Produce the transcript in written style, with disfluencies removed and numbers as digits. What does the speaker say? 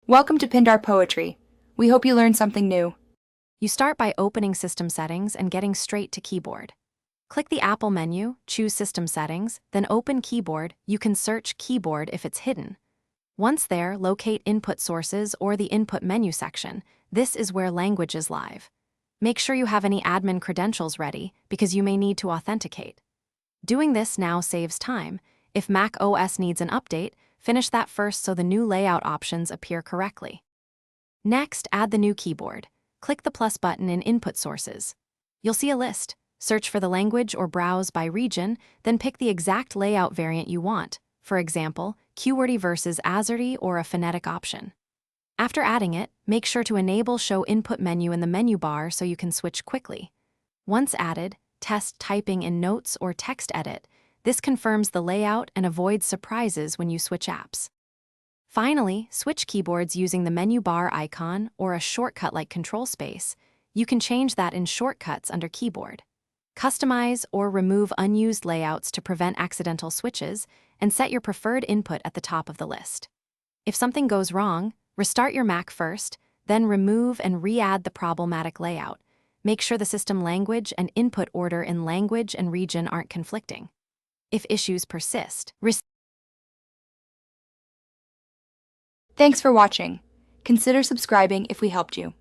Welcome to Pindar Poetry. We hope you learned something new. You start by opening System Settings and getting straight to Keyboard. Click the Apple menu, choose System Settings, then open Keyboard. You can search Keyboard if it's hidden. Once there, locate Input Sources or the Input Menu section. This is where language is live. Make sure you have any admin credentials ready because you may need to authenticate. Doing this now saves time. If Mac OS needs an update, finish that first so the new layout options appear correctly. Next, add the new keyboard. Click the plus button in Input Sources. You'll see a list. Search for the language or browse by region, then pick the exact layout variant you want. For example, QWERTY versus AZERTY or a phonetic option. After adding it, make sure to enable Show Input Menu in the menu bar so you can switch quickly. Once added, test typing in Notes or Text Edit. This confirms the layout and avoids surprises when you switch apps. Finally, switch keyboards using the menu bar icon or a shortcut like Control Space. You can change that in Shortcuts under Keyboard. Customize or remove unused layouts to prevent accidental switches, and set your preferred input at the top of the list. If something goes wrong, restart your Mac first, then remove and re-add the problematic layout. Make sure the system language and input order in language and region aren't conflicting. If issues persist, Thanks for watching. Consider subscribing if we helped you.